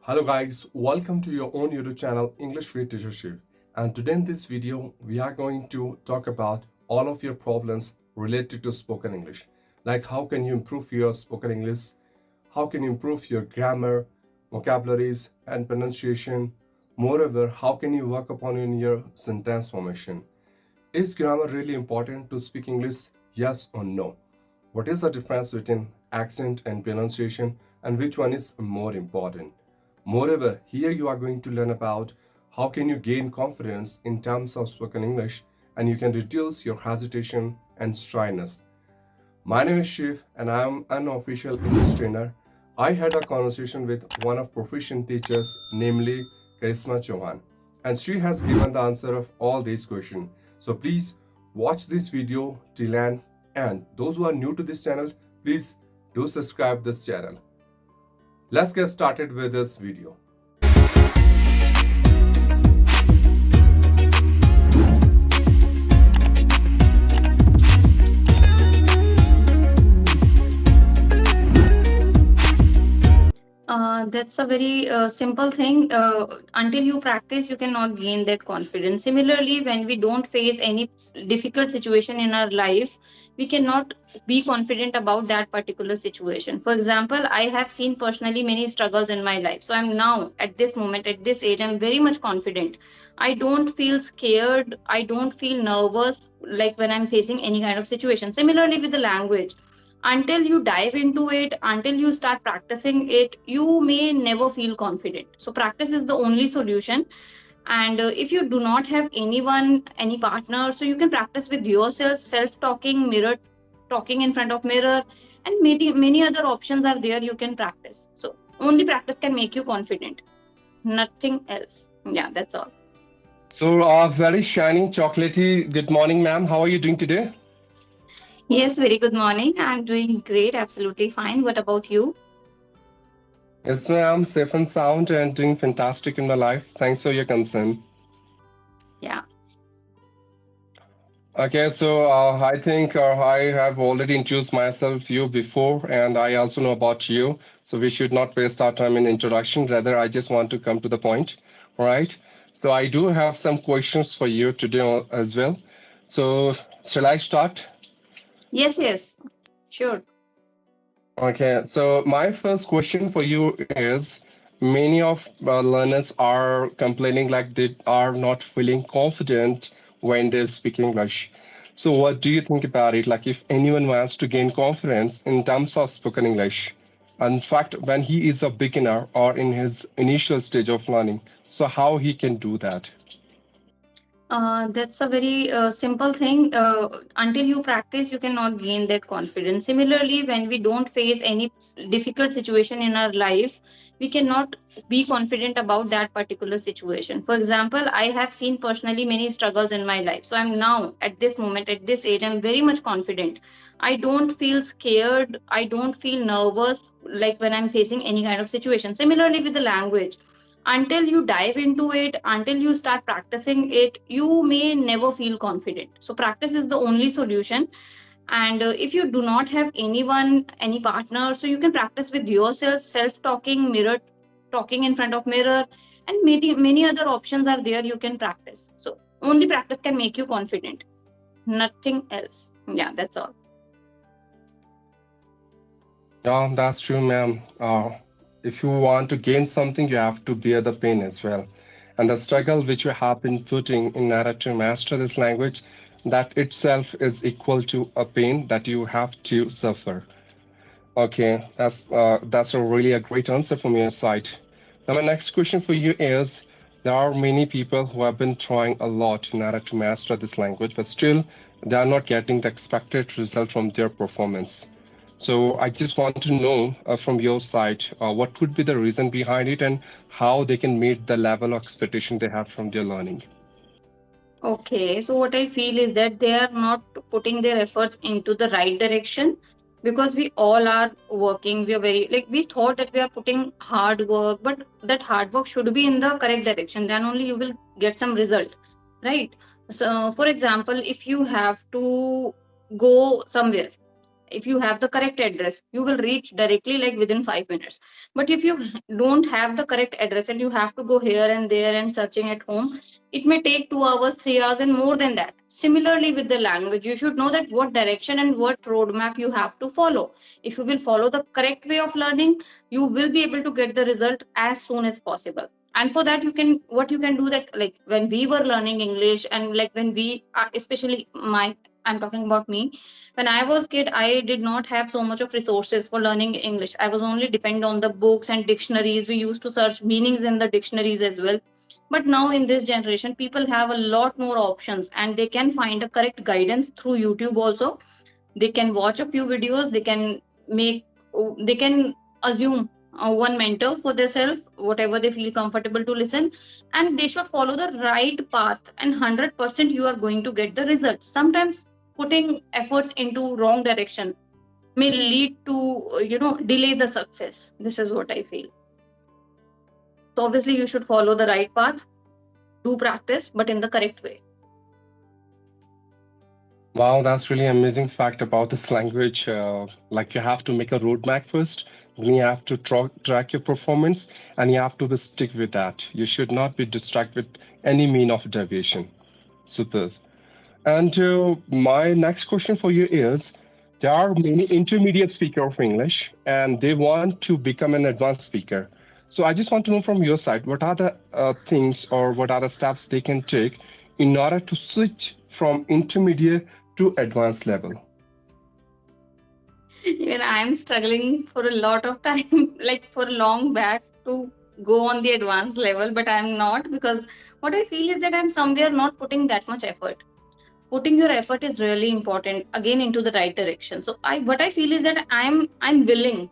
Hello guys, welcome to your own YouTube channel English with Teacher Shiv. And today in this video, we are going to talk about all of your problems related to spoken English. Like how can you improve your spoken English, how can you improve your grammar, vocabularies and pronunciation. Moreover, how can you work upon in your sentence formation. Is grammar really important to speak English? Yes or no? What is the difference between accent and pronunciation and which one is more important? Moreover, here you are going to learn about how can you gain confidence in terms of spoken English and you can reduce your hesitation and shyness. My name is Shiv and I am an official English trainer. I had a conversation with one of proficient teachers, namely KARISHMA Chauhan, and she has given the answer of all these questions. So please watch this video till end, and those who are new to this channel, please do subscribe this channel. Let's get started with this video. That's a very simple thing. Until you practice, you cannot gain that confidence. Similarly, when we don't face any difficult situation in our life, we cannot be confident about that particular situation. For example, I have seen personally many struggles in my life. So I'm now at this moment, at this age, I'm very much confident. I don't feel scared. I don't feel nervous like when I'm facing any kind of situation. Similarly, with the language, until you dive into it, until you start practicing it, you may never feel confident. So practice is the only solution. And if you do not have anyone, any partner, so you can practice with yourself, self-talking, mirror talking in front of mirror, and many other options are there you can practice. So only practice can make you confident, nothing else. Yeah, that's all. So, very shiny, chocolatey. Good morning, ma'am. How are you doing today? Yes, very good morning. I'm doing great, absolutely fine. What about you? Yes, ma'am. Safe and sound and doing fantastic in my life. Thanks for your concern. Yeah. Okay, so I think I have already introduced myself you before, and I also know about you. So we should not waste our time in introduction. Rather, I just want to come to the point. All right. So I do have some questions for you today as well. So shall I start? Yes, sure. Okay, so my first question for you is many of learners are complaining like they are not feeling confident when they speak English. So what do you think about it? Like if anyone wants to gain confidence in terms of spoken English, in fact, when he is a beginner or in his initial stage of learning, so how he can do that? That's a very simple thing. Until you practice, you cannot gain that confidence. Similarly, when we don't face any difficult situation in our life, we cannot be confident about that particular situation. For example, I have seen personally many struggles in my life. So I'm now at this moment, at this age, I'm very much confident. I don't feel scared. I don't feel nervous like when I'm facing any kind of situation. Similarly, with the language, until you dive into it, until you start practicing it, you may never feel confident. So practice is the only solution. And if you do not have anyone, any partner, so you can practice with yourself, self-talking, mirror talking in front of mirror, and many other options are there you can practice. So only practice can make you confident, nothing else. Yeah, that's all. Yeah, that's true, ma'am. If you want to gain something, you have to bear the pain as well. And the struggle which you have been putting in order to master this language, that itself is equal to a pain that you have to suffer. Okay, that's a really a great answer from your side. Now, my next question for you is, there are many people who have been trying a lot in order to master this language, but still they are not getting the expected result from their performance. So I just want to know from your side, what could be the reason behind it and how they can meet the level of expectation they have from their learning. Okay, so what I feel is that they are not putting their efforts into the right direction, because we all are working. We are very, like, we thought that we are putting hard work, but that hard work should be in the correct direction. Then only you will get some result, right? So, for example, if you have to go somewhere if you have the correct address, you will reach directly like within 5 minutes. But if you don't have the correct address and you have to go here and there and searching at home, it may take 2 hours, 3 hours, and more than that. Similarly, with the language, you should know that what direction and what roadmap you have to follow. If you will follow the correct way of learning, you will be able to get the result as soon as possible. And for that, you can, what you can do that, like when we were learning English, and like when we are, especially I'm talking about me, when I was kid, I did not have so much of resources for learning English. I was only depend on the books and dictionaries. We used to search meanings in the dictionaries as well. But now in this generation, people have a lot more options, and they can find a correct guidance through YouTube also. They can watch a few videos, they can assume one mentor for themselves, whatever they feel comfortable to listen, and they should follow the right path, and 100% you are going to get the results. Sometimes putting efforts into wrong direction may lead to delay the success. This is what I feel. So obviously you should follow the right path, do practice, but in the correct way. Wow, that's really amazing fact about this language. Like you have to make a roadmap first, then you have to track your performance, and you have to stick with that. You should not be distracted with any mean of deviation. Super. And my next question for you is, there are many intermediate speakers of English, and they want to become an advanced speaker. So I just want to know from your side, what are the things or what are the steps they can take in order to switch from intermediate to advanced level? Even I am struggling for a lot of time, like for long back, to go on the advanced level, but I'm not, because what I feel is that I'm somewhere not putting that much effort. Putting your effort is really important, again, into the right direction. So what I feel is that I'm willing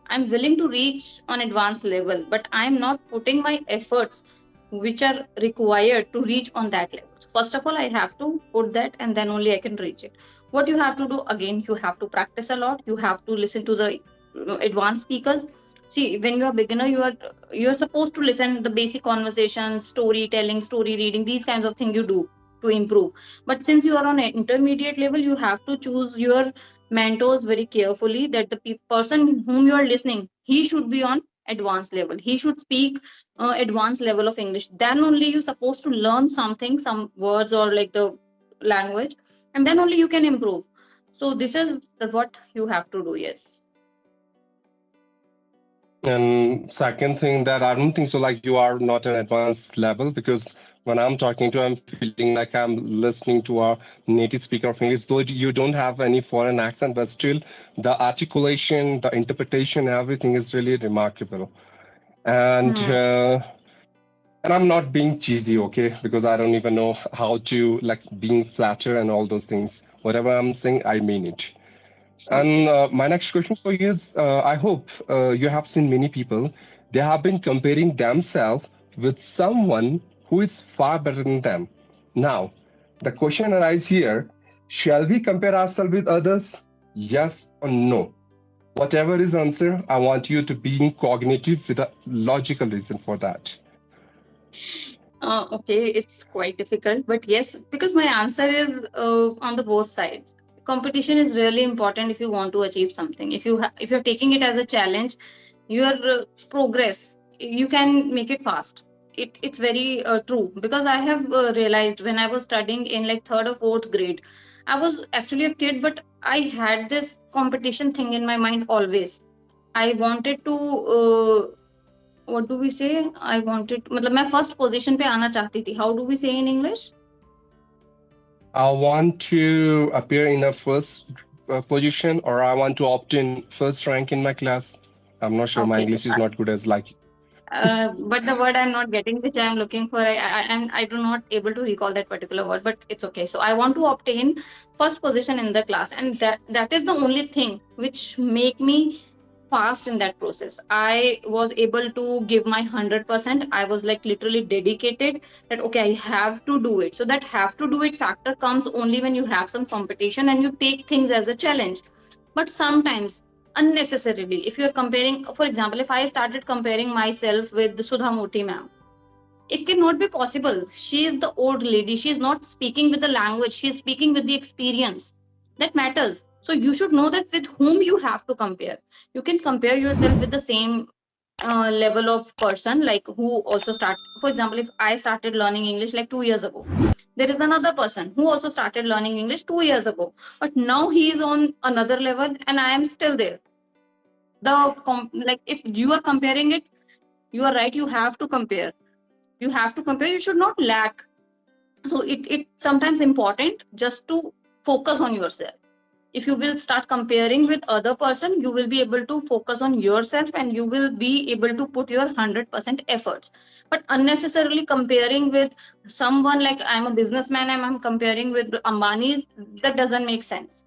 to reach on advanced level, but I'm not putting my efforts which are required to reach on that level. So first of all, I have to put that, and then only I can reach it. What you have to do, again, you have to practice a lot. You have to listen to the advanced speakers. See, when you are beginner, you're supposed to listen the basic conversations, storytelling, story reading, these kinds of things you do to improve. But since you are on an intermediate level, you have to choose your mentors very carefully, that the person whom you are listening, he should be on advanced level. He should speak advanced level of English. Then only you're supposed to learn something, some words or like the language, and then only you can improve. So this is what you have to do. Yes. And second thing, that I don't think so, like you are not an advanced level, because when I'm talking to, I'm feeling like I'm listening to a native speaker of English, though you don't have any foreign accent, but still the articulation, the interpretation, everything is really remarkable. And and I'm not being cheesy, okay? Because I don't even know how to like being flatter and all those things. Whatever I'm saying, I mean it. And my next question for you is, I hope you have seen many people, they have been comparing themselves with someone who is far better than them. Now, the question arises here, shall we compare ourselves with others? Yes or no? Whatever is answer, I want you to be cognitive with a logical reason for that. Okay, it's quite difficult, but yes, because my answer is on the both sides. Competition is really important if you want to achieve something. If you're taking it as a challenge, your progress, you can make it fast. It's very true, because I have realized when I was studying in like 3rd or 4th grade, I was actually a kid, but I had this competition thing in my mind always. I wanted to what do we say? I wanted, मतलब मैं first position पे आना चाहती थी. How do we say in English? I want to appear in a first position, or I want to obtain first rank in my class. I'm not sure. My Okay, English so is not good as like. but the word I'm not getting, which I'm looking for, I do not able to recall that particular word, but it's okay. So I want to obtain first position in the class, and that is the only thing which make me fast in that process. I was able to give my 100%. I was like literally dedicated that okay, I have to do it. So that have to do it factor comes only when you have some competition and you take things as a challenge. But sometimes unnecessarily, if you're comparing, for example, if I started comparing myself with Sudha Murthy ma'am, it cannot be possible. She is the old lady. She is not speaking with the language. She is speaking with the experience that matters. So you should know that with whom you have to compare. You can compare yourself with the same level of person, like who also start. For example, if I started learning English like 2 years ago, there is another person who also started learning English 2 years ago, but now he is on another level and I am still there. Like if you are comparing it, you are right, you have to compare. You have to compare, you should not lack. So it sometimes important just to focus on yourself. If you will start comparing with other person, you will be able to focus on yourself and you will be able to put your 100% efforts. But unnecessarily comparing with someone, like I'm a businessman and I'm comparing with Ambani's, that doesn't make sense.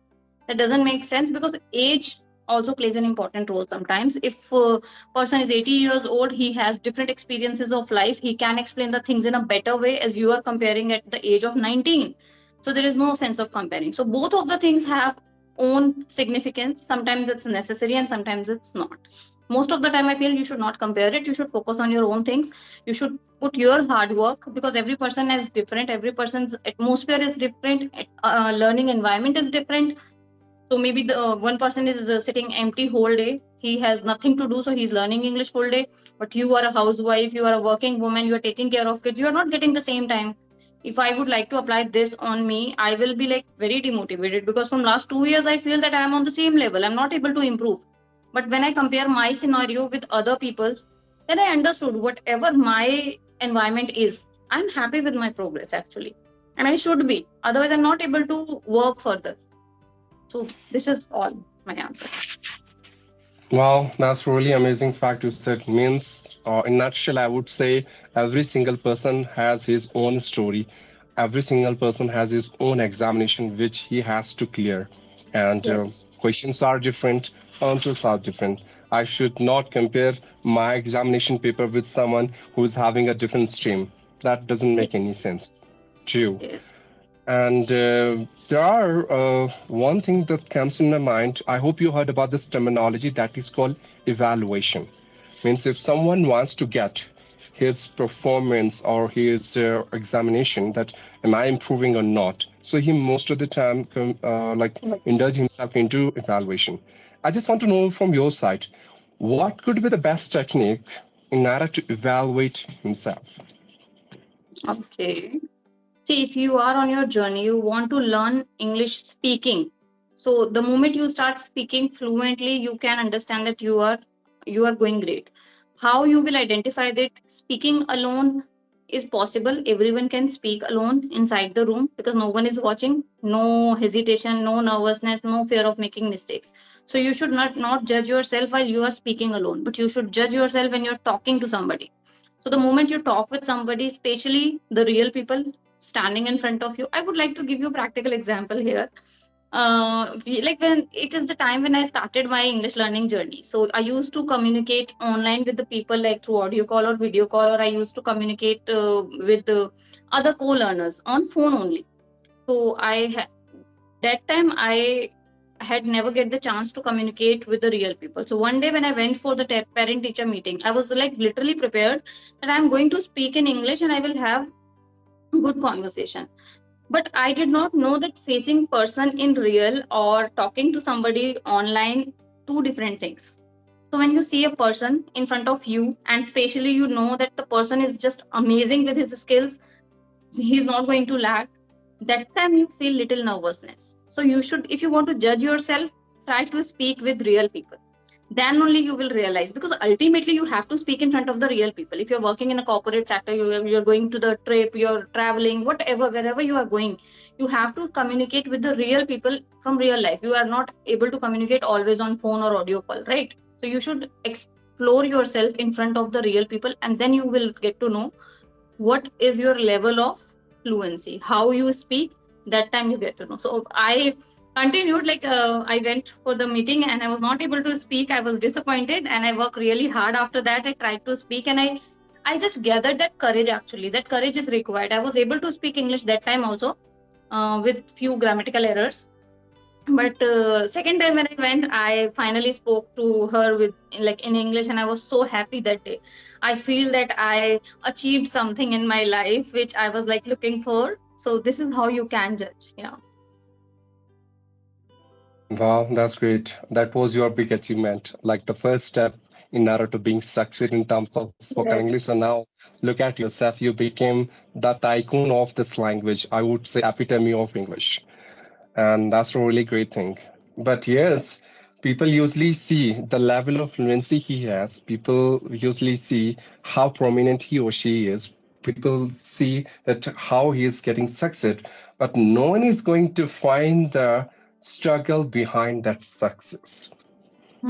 That doesn't make sense because age also plays an important role sometimes. If a person is 80 years old, he has different experiences of life, he can explain the things in a better way as you are comparing at the age of 19. So there is no sense of comparing. So both of the things have own significance. Sometimes it's necessary and sometimes it's not. Most of the time I feel you should not compare it. You should focus on your own things. You should put your hard work, because every person is different, every person's atmosphere is different, learning environment is different. So maybe the one person is sitting empty whole day, he has nothing to do, so he's learning English whole day. But you are a housewife, you are a working woman, you are taking care of kids, you are not getting the same time. If I would like to apply this on me, I will be like very demotivated, because from last 2 years I feel that I am on the same level, I'm not able to improve. But when I compare my scenario with other people's, then I understood whatever my environment is, I'm happy with my progress actually, and I should be, otherwise I'm not able to work further. So this is all my answer. Wow, that's really amazing fact you said. Means, in nutshell, I would say every single person has his own story. Every single person has his own examination which he has to clear, and Yes. questions are different, answers are different. I should not compare my examination paper with someone who is having a different stream. That doesn't make any Yes. sense. True. Yes. And there are one thing that comes in my mind. I hope you heard about this terminology that is called evaluation. Means if someone wants to get his performance or his examination, that am I improving or not? So he most of the time indulge himself into evaluation. I just want to know from your side, what could be the best technique in order to evaluate himself? Okay. See, if you are on your journey, you want to learn English speaking. So the moment you start speaking fluently, you can understand that you are going great. How you will identify that speaking alone is possible? Everyone can speak alone inside the room because no one is watching. No hesitation, no nervousness, no fear of making mistakes. So you should not judge yourself while you are speaking alone, but you should judge yourself when you're talking to somebody. So the moment you talk with somebody, especially the real people standing in front of you, I would like to give you a practical example here. Like when it is the time when I started my English learning journey. So I used to communicate online with the people like through audio call or video call, or I used to communicate with the other co-learners on phone only. So that time I had never get the chance to communicate with the real people. So one day when I went for the parent teacher meeting, I was like literally prepared that I'm going to speak in English and I will have good conversation. But I did not know that facing person in real or talking to somebody online, two different things. So when you see a person in front of you and spatially you know that the person is just amazing with his skills, he's not going to lack, that time you feel little nervousness. So you should, if you want to judge yourself, try to speak with real people. Then only you will realize, because ultimately you have to speak in front of the real people. If you're working in a corporate sector, you're going to the trip, you're traveling, whatever, wherever you are going, you have to communicate with the real people from real life. You are not able to communicate always on phone or audio call, right? So you should explore yourself in front of the real people, and then you will get to know what is your level of fluency, how you speak. That time you get to know. So I continued, like I went for the meeting and I was not able to speak. I was disappointed and I worked really hard. After that I tried to speak and I just gathered that courage. Actually, that courage is required. I was able to speak English that time also, with few grammatical errors. But second time when I went, I finally spoke to her with like in English, and I was so happy that day. I feel that I achieved something in my life which I was like looking for. So this is how you can judge. Yeah. Wow, that's great. That was your big achievement, like the first step in order to being succeed in terms of spoken Yes. English. So now look at yourself. You became the tycoon of this language. I would say epitome of English. And that's a really great thing. But yes, people usually see the level of fluency he has. People usually see how prominent he or she is. People see that how he is getting success, but no one is going to find the struggle behind that success.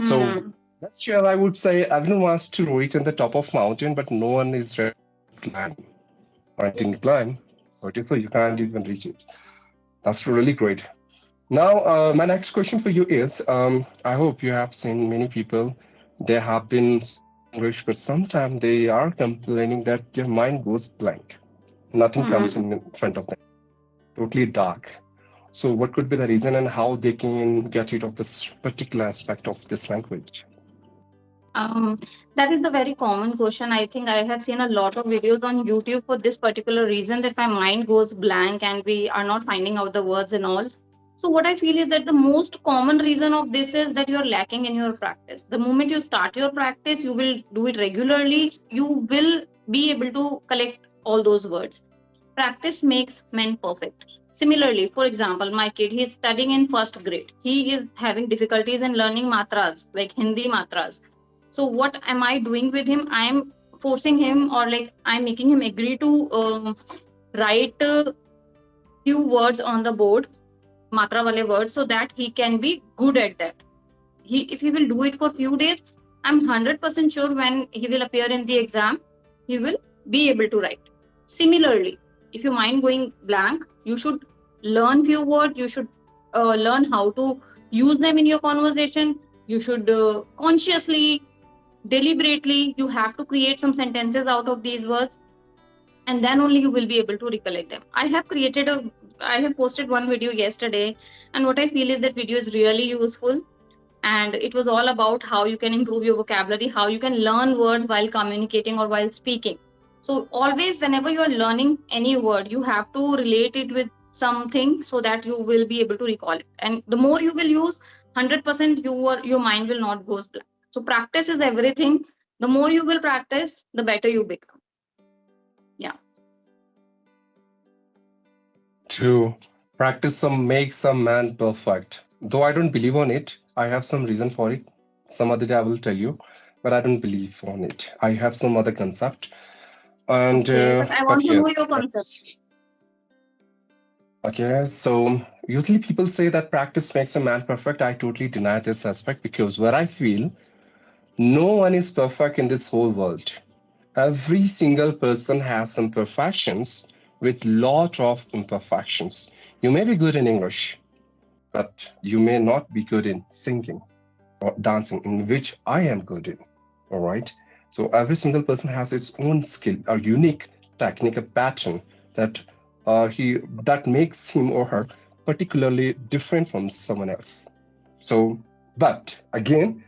So Hmm. that's where I would say everyone wants to reach in the top of mountain, but no one is ready to climb. Or didn't climb, so you can't even reach it. That's really great. Now, my next question for you is, I hope you have seen many people, they have been speaking English, but sometimes they are complaining that their mind goes blank. Nothing comes Hmm. in front of them, totally dark. So what could be the reason and how they can get rid of this particular aspect of this language? Um, that is the very common question. I think I have seen a lot of videos on YouTube for this particular reason, that my mind goes blank and we are not finding out the words and all. So what I feel is that the most common reason of this is that you're lacking in your practice. The moment you start your practice, you will do it regularly, you will be able to collect all those words. Practice makes men perfect. Similarly, for example, my kid, he is studying in first grade. He is having difficulties in learning matras, like Hindi matras. So what am I doing with him? I am forcing him, or like I'm making him agree to write few words on the board, matra wale words, so that he can be good at that. If he will do it for few days, I'm 100% sure when he will appear in the exam, he will be able to write. Similarly, if your mind going blank, you should learn few words. You should learn how to use them in your conversation. You should consciously, deliberately, you have to create some sentences out of these words, and then only you will be able to recollect them. I have posted one video yesterday, and what I feel is that video is really useful, and it was all about how you can improve your vocabulary, how you can learn words while communicating or while speaking. So always whenever you are learning any word, you have to relate it with something so that you will be able to recall it, and the more you will use, 100% your mind will not go blank. So practice is everything. The more you will practice, the better you become. Yeah. To practice some make some man perfect. Though I don't believe on it, I have some reason for it. Some other day I will tell you, but I don't believe on it. I have some other concept. And Okay, but I want but to know yes, your concept. okay. So usually people say that practice makes a man perfect. I totally deny this aspect because what I feel, no one is perfect in this whole world. Every single person has some perfections with lot of imperfections. You may be good in English, but you may not be good in singing or dancing, in which I am good in. All right. So every single person has its own skill, a unique technique, a pattern that that makes him or her particularly different from someone else. So, but again,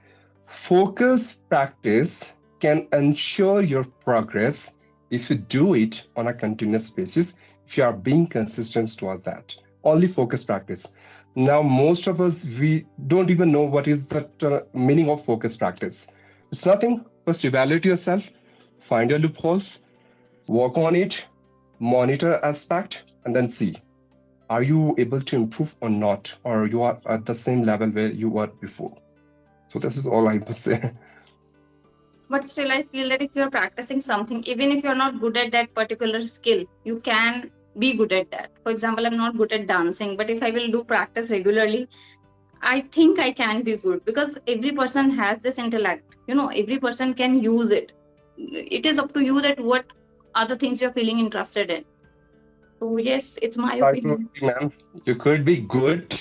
focus practice can ensure your progress if you do it on a continuous basis, if you are being consistent towards that. Only focus practice. Now, most of us, we don't even know what is the meaning of focus practice. It's nothing. First, evaluate yourself, find your loopholes, work on it, monitor aspect, and then see, are you able to improve or not, or you are at the same level where you were before. So this is all I must say. But still, I feel that if you're practicing something, even if you're not good at that particular skill, you can be good at that. For example, I'm not good at dancing, but if I will do practice regularly, I think I can be good, because every person has this intellect. Every person can use it. It is up to you that what other things you're feeling interested in. So yes, it's my I totally, opinion. ma'am. You could be good,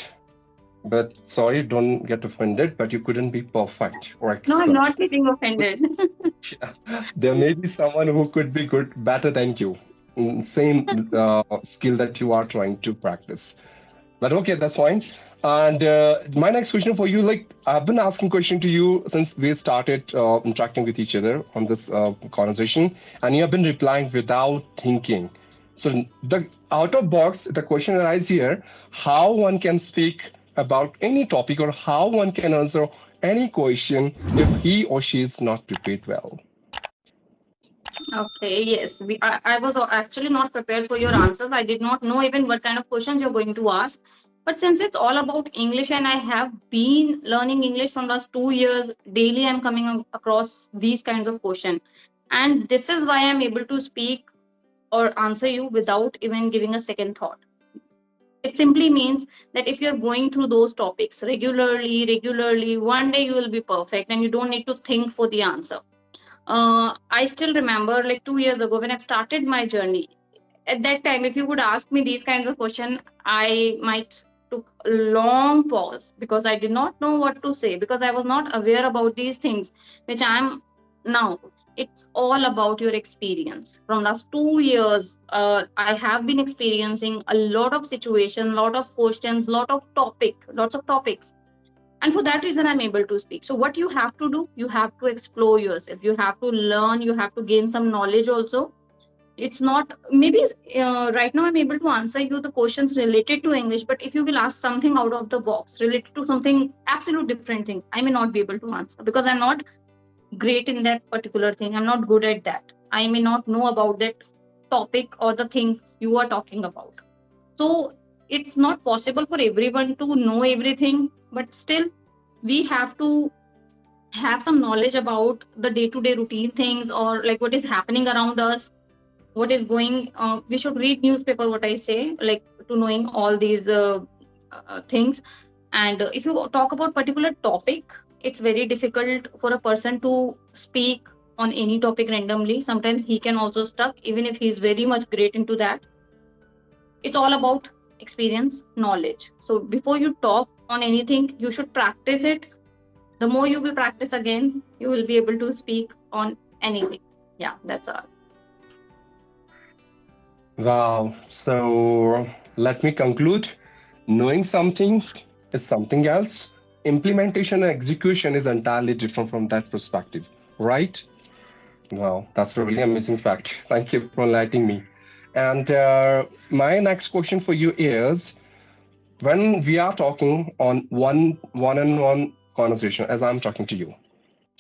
but sorry, don't get offended, but you couldn't be perfect or No, I'm expert. not getting offended. There may be someone who could be good, better than you, same skill that you are trying to practice. But okay, that's fine. And my next question for you, like I've been asking question to you since we started interacting with each other on this conversation, and you have been replying without thinking. So the out of box, the question arises here: how one can speak about any topic or how one can answer any question if he or she is not prepared well? Okay, yes. I was actually not prepared for your answers. I did not know even what kind of questions you're going to ask. But since it's all about English and I have been learning English from last 2 years, daily I'm coming across these kinds of questions. And this is why I'm able to speak or answer you without even giving a second thought. It simply means that if you're going through those topics regularly, one day you will be perfect and you don't need to think for the answer. I still remember like 2 years ago when I've started my journey. At that time, if you would ask me these kinds of questions, I might took a long pause because I did not know what to say because I was not aware about these things, which I am now. It's all about your experience. From last 2 years, I have been experiencing a lot of situations, lot of questions, lots of topics, and for that reason I'm able to speak. So what you have to do, you have to explore yourself, you have to learn, you have to gain some knowledge also. It's not maybe right now I'm able to answer you the questions related to English, but if you will ask something out of the box related to something absolute different thing, I may not be able to answer because I'm not great in that particular thing. I'm not good at that. I may not know about that topic or the things you are talking about. So it's not possible for everyone to know everything, but still we have to have some knowledge about the day-to-day routine things or like what is happening around us, what is going. We should read newspaper. What I say, like to knowing all these things. And if you talk about particular topic, it's very difficult for a person to speak on any topic randomly. Sometimes he can also stuck even if he's very much great into that. It's all about experience, knowledge. So before you talk on anything, you should practice it. The more you will practice again, you will be able to speak on anything. Yeah, that's all. Wow. So let me conclude. Knowing something is something else. Implementation and execution is entirely different from that perspective, right? Wow, that's a really amazing fact. Thank you for enlightening me. And my next question for you is, when we are talking on one-on-one conversation, as I'm talking to you,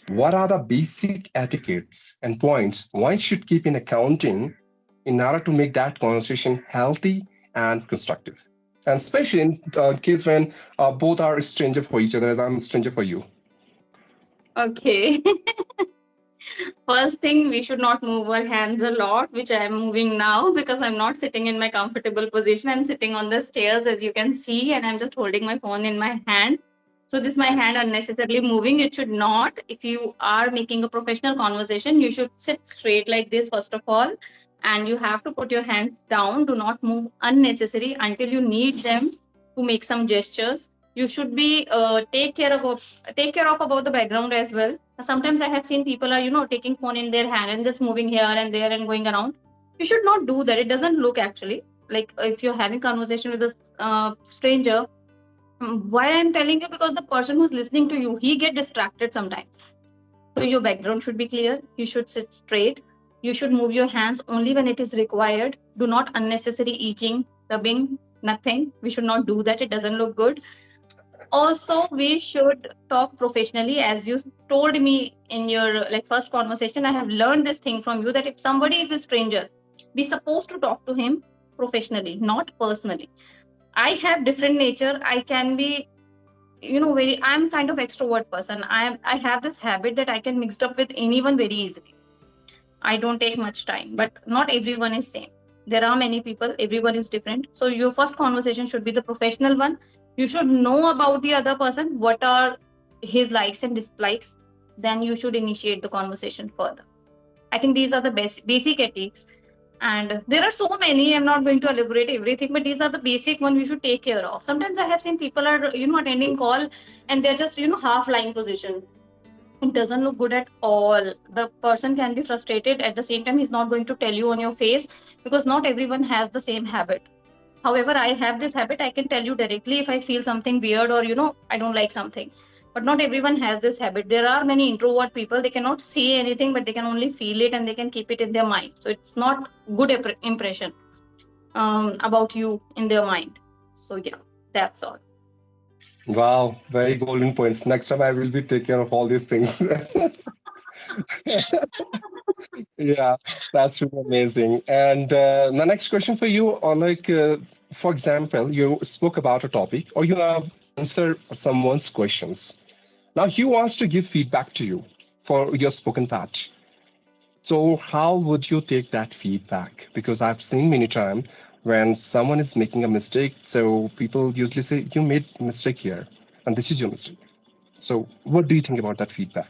what are the basic etiquettes and points one should keep in accounting in order to make that conversation healthy and constructive? And especially in case when both are a stranger for each other, as I'm a stranger for you. Okay. First thing, we should not move our hands a lot, which I am moving now because I'm not sitting in my comfortable position. I'm sitting on the stairs, as you can see, and I'm just holding my phone in my hand. So this my hand unnecessarily moving. It should not. If you are making a professional conversation, you should sit straight like this, first of all, and you have to put your hands down. Do not move unnecessary until you need them to make some gestures. You should be take care of about the background as well. Sometimes I have seen people are taking phone in their hand and just moving here and there and going around. You should not do that. It doesn't look actually like if you're having conversation with a stranger. Why I'm telling you, because the person who's listening to you, he get distracted sometimes. So your background should be clear. You should sit straight. You should move your hands only when it is required. Do not unnecessary itching, rubbing, nothing. We should not do that. It doesn't look good. Also, we should talk professionally. As you told me in your first conversation, I have learned this thing from you that if somebody is a stranger, we're supposed to talk to him professionally, not personally. I have different nature. I can be, I'm kind of extrovert person. I have this habit that I can mix up with anyone very easily. I don't take much time, but not everyone is same. There are many people, everyone is different. So your first conversation should be the professional one. You should know about the other person, what are his likes and dislikes. Then you should initiate the conversation further. I think these are the basic ethics. And there are so many, I'm not going to elaborate everything, but these are the basic one we should take care of. Sometimes I have seen people are, attending call and they're just, half lying position. It doesn't look good at all. The person can be frustrated. At the same time, he's not going to tell you on your face because not everyone has the same habit. However, I have this habit. I can tell you directly if I feel something weird or, I don't like something. But not everyone has this habit. There are many introvert people. They cannot say anything, but they can only feel it and they can keep it in their mind. So it's not good impression about you in their mind. So yeah, that's all. Wow, very golden points. Next time I will be take care of all these things. Yeah, that's really amazing. And my next question for you, for example, you spoke about a topic or you have answered someone's questions. Now he wants to give feedback to you for your spoken part. So how would you take that feedback? Because I've seen many times when someone is making a mistake, so people usually say, you made a mistake here, and this is your mistake. So what do you think about that feedback?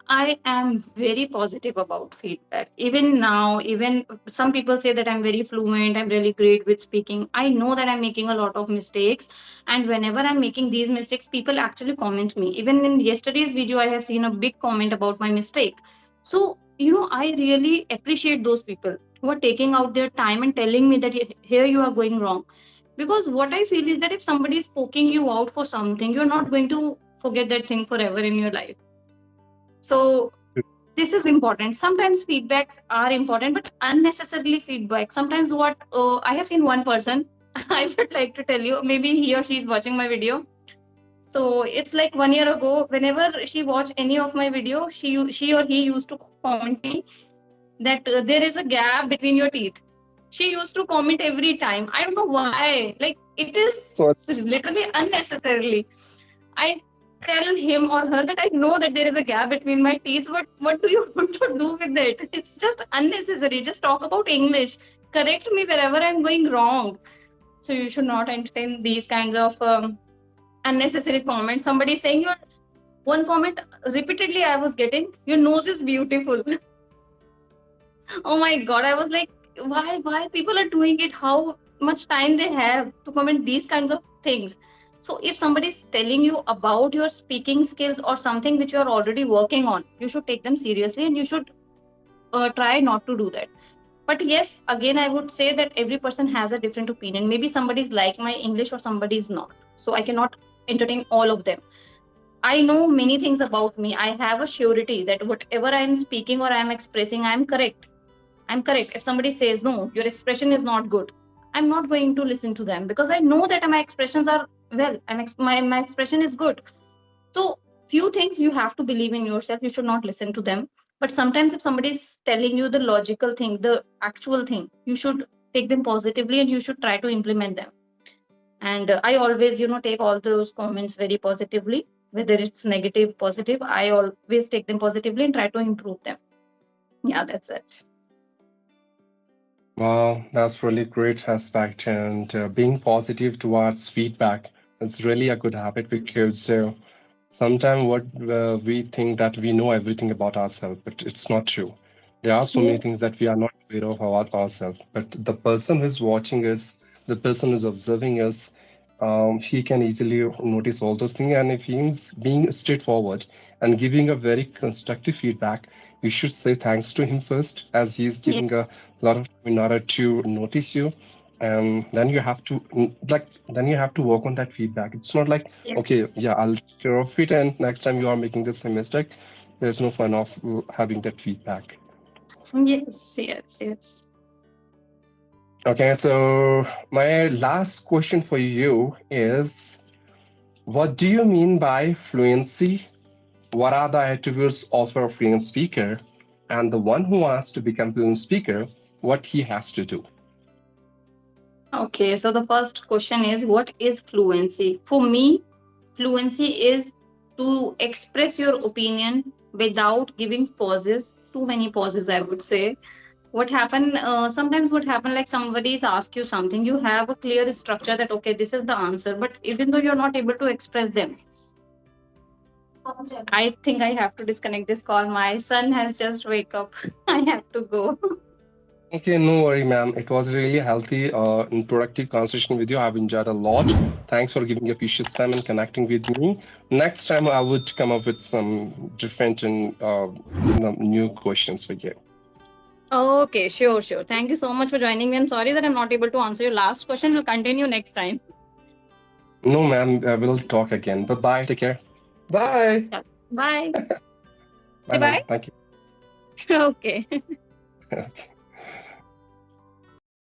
I am very positive about feedback. Even now, even some people say that I'm very fluent, I'm really great with speaking. I know that I'm making a lot of mistakes. And whenever I'm making these mistakes, people actually comment me. Even in yesterday's video, I have seen a big comment about my mistake. So, I really appreciate those people who are taking out their time and telling me that here you are going wrong. Because what I feel is that if somebody is poking you out for something, you're not going to forget that thing forever in your life. So this is important. Sometimes feedbacks are important, but unnecessarily feedback. Sometimes what I have seen one person, I would like to tell you, maybe he or she is watching my video. So it's like 1 year ago, whenever she watched any of my video, she or he used to comment me that there is a gap between your teeth. She used to comment every time. I don't know why. Like it is So literally unnecessarily. I tell him or her that I know that there is a gap between my teeth, but what do you want to do with it? It's just unnecessary. Just talk about English. Correct me wherever I'm going wrong. So you should not entertain these kinds of unnecessary comments. Somebody saying your one comment repeatedly I was getting, your nose is beautiful. Oh my god, I was like, why people are doing it? How much time they have to comment these kinds of things? So if somebody is telling you about your speaking skills or something which you are already working on, you should take them seriously and you should try not to do that. But yes, again, I would say that every person has a different opinion. Maybe somebody is like my English or somebody is not. So I cannot entertain all of them. I know many things about me. I have a surety that whatever I am speaking or I am expressing, I am correct. I'm correct. If somebody says, no, your expression is not good, I'm not going to listen to them because I know that my expressions are well, my expression is good. So few things you have to believe in yourself. You should not listen to them. But sometimes if somebody is telling you the logical thing, the actual thing, you should take them positively and you should try to implement them. And I always, take all those comments very positively, whether it's negative, positive. I always take them positively and try to improve them. Yeah, that's it. wow, that's really great aspect. And being positive towards feedback is really a good habit because sometimes what we think that we know everything about ourselves, but it's not true. There are so many things that we are not aware of about ourselves. But the person who's watching us, the person who's observing us, he can easily notice all those things. And if he's being straightforward and giving a very constructive feedback, you should say thanks to him first, as he's giving a lot of time in order to notice you. And then you have to work on that feedback. It's not like, okay, yeah, I'll take care of it, and next time you are making the same mistake, there's no fun of having that feedback. Yes. Okay, so my last question for you is, what do you mean by fluency? What are the attributes of a fluent speaker? And the one who wants to become fluent speaker, what he has to do? Okay, so the first question is, what is fluency? For me, fluency is to express your opinion without giving pauses, too many pauses, I would say. Sometimes what happen, like somebody is ask you something, you have a clear structure that, okay, this is the answer, but even though you're not able to express them. I think I have to disconnect this call. My son has just wake up. I have to go. Okay, no worry, ma'am. It was really healthy and productive conversation with you. I've enjoyed a lot. Thanks for giving your precious time and connecting with me. Next time, I would come up with some different and new questions for you. Okay, sure. Thank you so much for joining me. I'm sorry that I'm not able to answer your last question. We'll continue next time. No, ma'am. We'll talk again. Bye-bye. Take care. Bye. Bye. Bye. Bye. Thank you. Okay. Okay.